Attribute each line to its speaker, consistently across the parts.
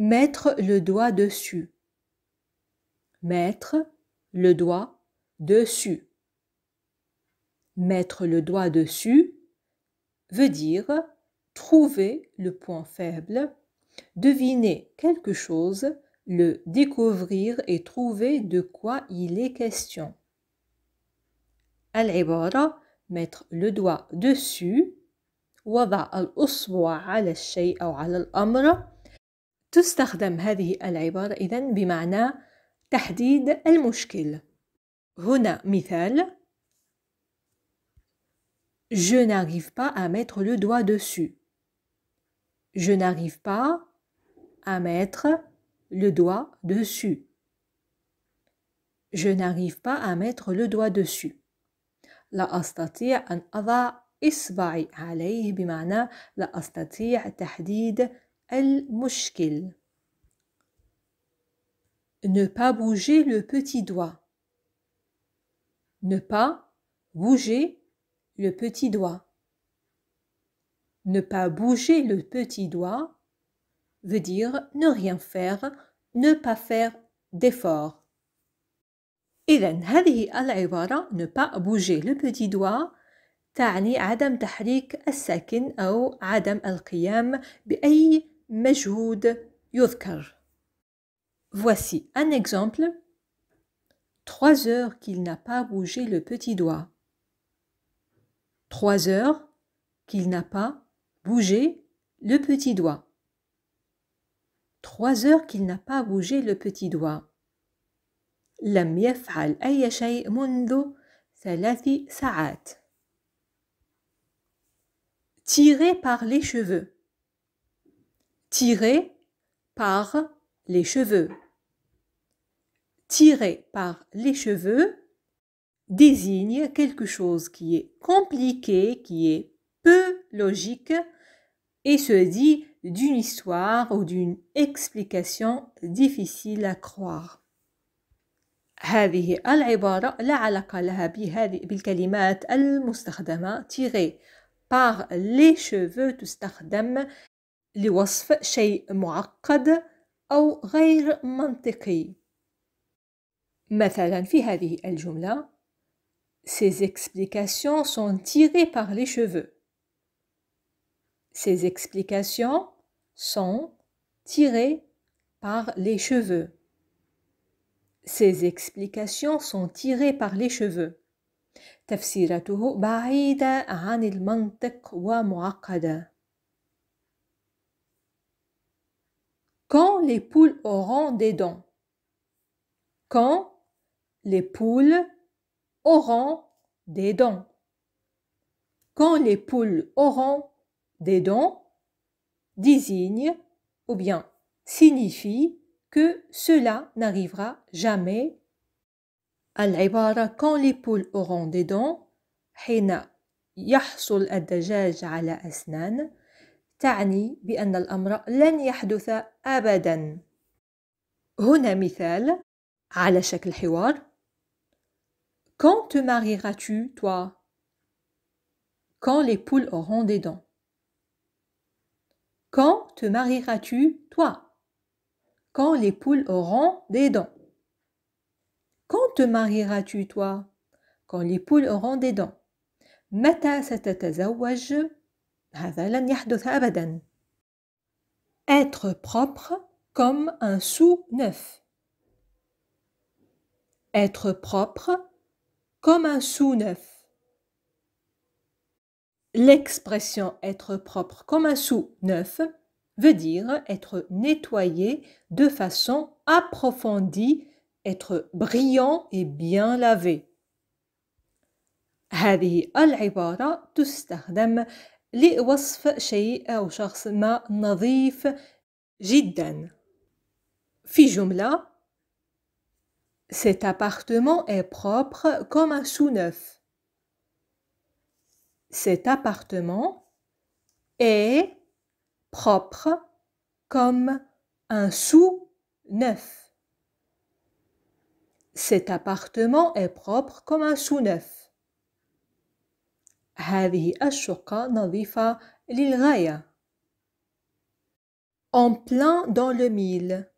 Speaker 1: Mettre le doigt dessus. Mettre le doigt dessus. Mettre le doigt dessus veut dire trouver le point faible, deviner quelque chose, le découvrir et trouver de quoi il est question. العبارة mettre le doigt dessus وضع الأصبع على الشيء أو على الأمر. تستخدم هذه العبارة إذن بمعنى تحديد المشكل. هنا مثال: Je n'arrive pas à mettre le doigt dessus. Je n'arrive pas à mettre le doigt dessus. Je n'arrive pas à mettre le doigt dessus. لا أستطيع أن أضع إصبعي عليه بمعنى لا أستطيع تحديد المشكل. Ne pas bouger le petit doigt. Ne pas bouger le petit doigt. Ne pas bouger le petit doigt veut dire ne rien faire, ne pas faire d'effort. إذن هذه العبارة ne pas bouger le petit doigt تعني عدم تحريك الساكن أو عدم القيام بأي مجهود يذكر. Voici un exemple. 3 heures qu'il n'a pas bougé le petit doigt. 3 heures qu'il n'a pas bougé le petit doigt. 3 heures qu'il n'a pas bougé le petit doigt. لم يفعل أي شيء منذ 3 ساعات. Tirer par les cheveux. Tirer par les cheveux. Tirer par les cheveux désigne quelque chose qui est compliqué, qui est peu logique et se dit d'une histoire ou d'une explication difficile à croire. هذه العبارة لا علاقة لها بالكلمات المستخدمة. tirer par les cheveux تستخدم لوصف شيء معقد أو غير منطقي. مثلا في هذه الجملة: Ces explications sont tirées par les cheveux. Ces explications sont tirées par les cheveux. Ces explications sont tirées par les cheveux. تفسيرته بعيدة عن المنطق ومعقدة. Quand les poules auront des dents. Quand les poules auront des dents. Quand les poules auront des dents désigne ou bien signifie que cela n'arrivera jamais. العبارة quand les poules auront des dents حين يحصل الدجاج على أسنان تعني بأن الأمر لن يحدث أبدا. هنا مثال على شكل حوار: Quand te marieras-tu, toi? Quand les poules auront des dents. Quand te marieras-tu, toi? Quand les poules auront des dents. Quand te marieras-tu, toi? Quand les poules auront des dents. متى ستتزوج؟ هذا لن يحدث أبدا. Être propre comme un sou neuf. Être propre comme un sou neuf. L'expression être propre comme un sou neuf veut dire être nettoyé de façon approfondie, être brillant et bien lavé. هذه العبارة تستخدم لوصف شيء أو شخص ما نظيف جدا. في جملة: Cet appartement est propre comme un sou neuf. Cet appartement est propre comme un sou neuf. Cet appartement est propre comme un sou neuf. هذه الشقة نظيفة للغاية. En plein dans le mille.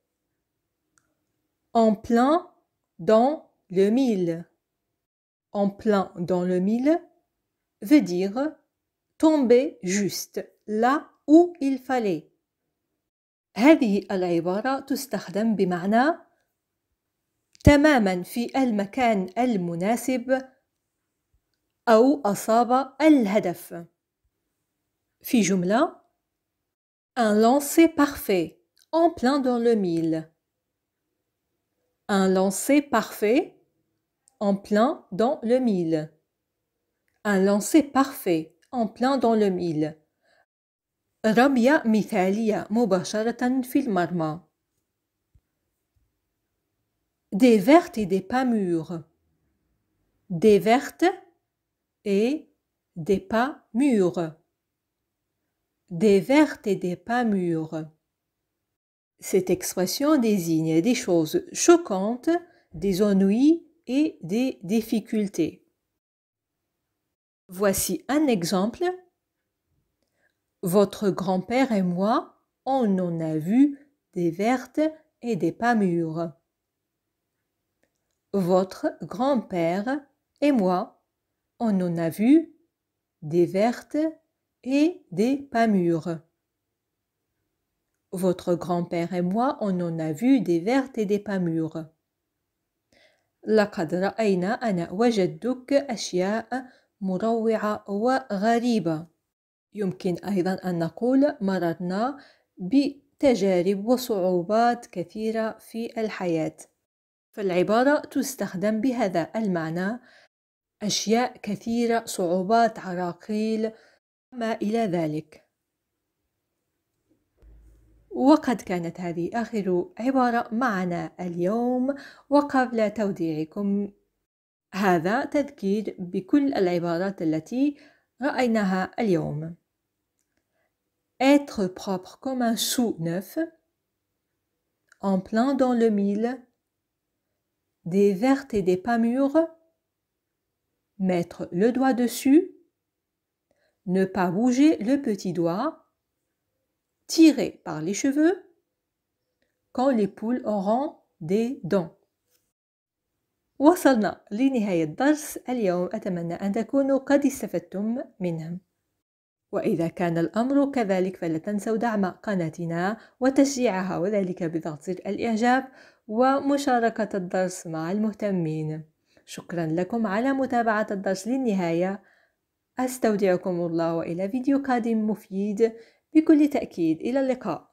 Speaker 1: En plein dans le mille. En plein dans le mille veut dire tomber juste là où il fallait. هذه العبارة تستخدم بمعنى تماما في المكان المناسب أو أصاب الهدف. في جملة un lancer parfait en plein dans le mille. Un lancer parfait en plein dans le mille. Un lancer parfait en plein dans le mille. رمية مثالية مباشرة في المرمى. Des vertes et des pas mûres. Des vertes et des pas mûres. Des vertes et des pas mûres. Cette expression désigne des choses choquantes, des ennuis et des difficultés. Voici un exemple. Votre grand-père et moi, on en a vu des vertes et des pas mûres. Votre grand-père et moi, on en a vu des vertes et des pas mûres. Votre grand-père et moi, on en a vu des vertes et des pas mûres. لقد رأينا أنا وجدك أشياء مروعة وغريبة. يمكن أيضا أن نقول مررنا بتجارب وصعوبات كثيرة في الحياة. فالعبارة تستخدم بهذا المعنى: أشياء كثيرة، صعوبات، عراقيل، ما إلى ذلك. وقد كانت هذه آخر عبارة معنا اليوم. وقبل توديعكم هذا تذكير بكل العبارات التي رأيناها اليوم. Être propre comme un sou neuf. En plein dans le mille. Des vertes et des pas mûres. Mettre le doigt dessus. Ne pas bouger le petit doigt. Tirer par les cheveux. Quand les poules auront des dents. وصلنا لنهاية درس اليوم. أتمنى أن تكونوا قد استفدتم منه. وإذا كان الأمر كذلك فلا تنسوا دعم قناتنا وتشجيعها، وذلك بضغط زر الإعجاب ومشاركة الدرس مع المهتمين. شكرا لكم على متابعة الدرس للنهاية. أستودعكم الله وإلى فيديو قادم مفيد بكل تأكيد. إلى اللقاء.